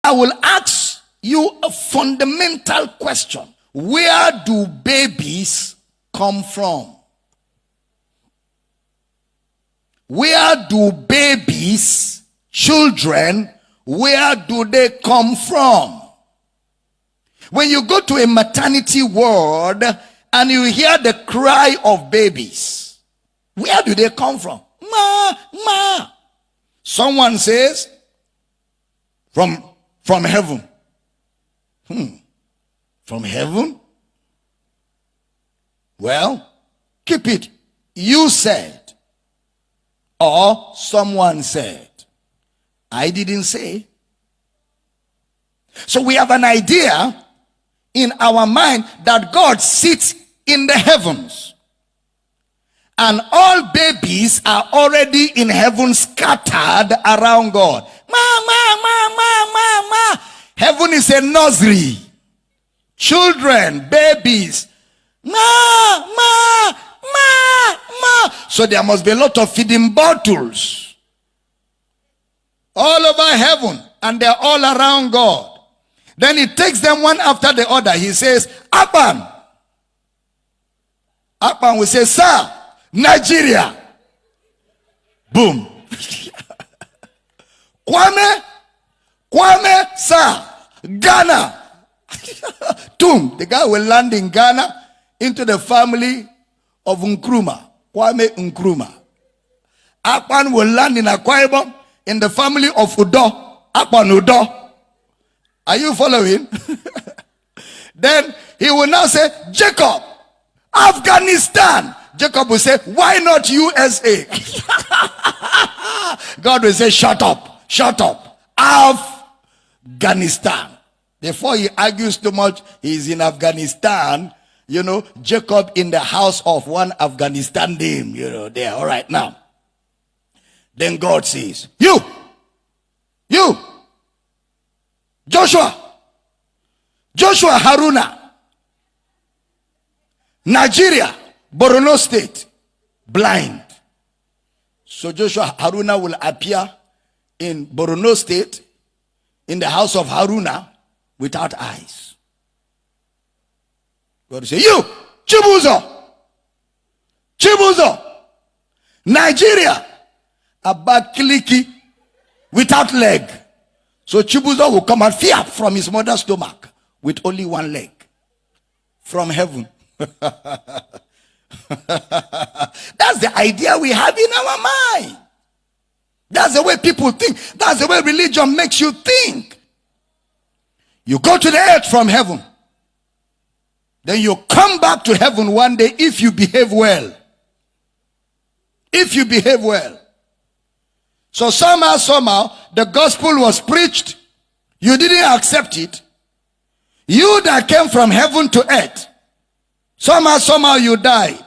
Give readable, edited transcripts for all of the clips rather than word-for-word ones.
I will ask you a fundamental question. Where do babies come from? Where do babies, children, where do they come from? When you go to a maternity ward and you hear the cry of babies, where do they come from? Ma, ma. Someone says, from heaven. From heaven? Well, keep it. You said. Or someone said. I didn't say. So we have an idea in our mind that God sits in the heavens. And all babies are already in heaven, scattered around God. Ma, ma, ma, ma, ma, ma. Heaven is a nursery. Children, babies. Ma, ma, ma, ma. So there must be a lot of feeding bottles all over heaven, and they're all around God. Then he takes them one after the other. He says, Aban. Aban will say, sir, Nigeria. Boom. Kwame, sir, Ghana. Tum, the guy will land in Ghana into the family of Nkrumah. Kwame Nkrumah. Akpan will land in Akwa Ibom in the family of Udo. Akpan Udo. Are you following? Then he will now say, Jacob, Afghanistan. Jacob will say, why not USA? God will say, shut up, shut up. Afghanistan. Before he argues too much, he's in Afghanistan. You know, Jacob in the house of one Afghanistan dame. You know, there. All right, now. Then God says, you, Joshua Haruna, Nigeria, Borno State, blind. So Joshua Haruna will appear in Borno State, in the house of Haruna, without eyes. God will say, you, Chibuzo, Nigeria, Abakaliki, without leg. So Chibuzo will come and fear from his mother's stomach with only one leg from heaven. That's the idea we have in our mind. That's the way people think. That's the way religion makes you think. You go to the earth from heaven. Then you come back to heaven one day if you behave well. If you behave well. So somehow, the gospel was preached. You didn't accept it. You that came from heaven to earth, somehow you died.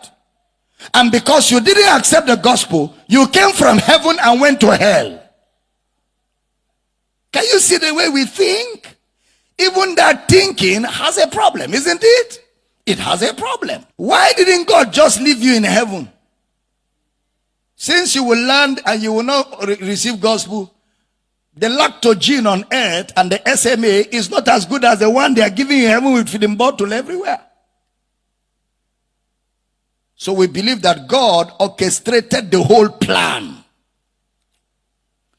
And because you didn't accept the gospel, you came from heaven and went to hell. Can you see the way we think? Even that thinking has a problem, isn't it? It has a problem. Why didn't God just leave you in heaven? Since you will land and you will not receive gospel, the lactogene on earth and the SMA is not as good as the one they are giving in heaven with feeding bottle everywhere. So we believe that God orchestrated the whole plan.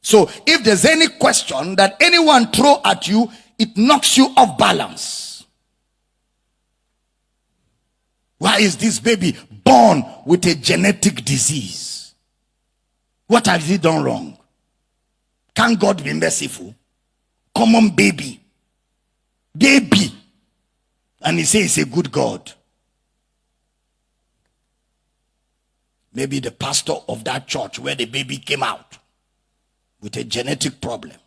So if there's any question that anyone throw at you, it knocks you off balance. Why is this baby born with a genetic disease? What has he done wrong? Can God be merciful? Common baby. And he says he's a good God. Maybe the pastor of that church where the baby came out with a genetic problem.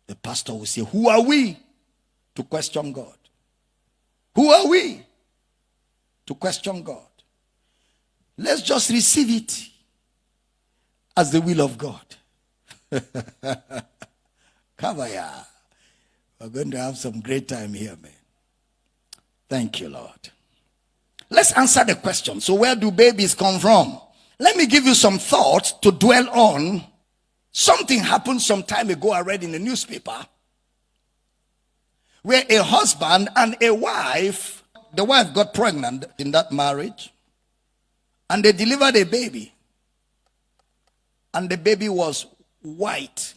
The pastor will say, who are we to question God? Who are we to question God? Let's just receive it as the will of God. Kavaya. We're going to have some great time here, man. Thank you, Lord. Let's answer the question. So where do babies come from? Let me give you some thoughts to dwell on. Something happened some time ago I read in the newspaper. where a husband and a wife, the wife got pregnant in that marriage, and they delivered a baby, and the baby was white.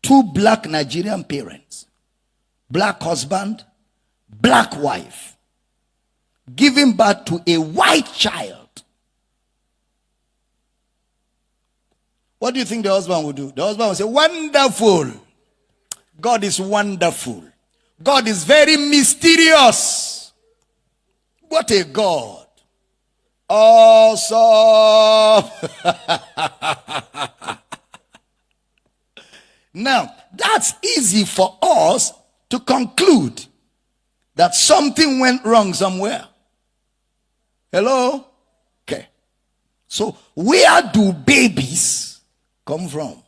Two black Nigerian parents, black husband, black wife, giving birth to a white child. What do you think the husband would do? The husband would say, wonderful. God is wonderful. God is very mysterious. What a God. Awesome. Now, that's easy for us to conclude that something went wrong somewhere. Hello? Okay. So, where do babies come from?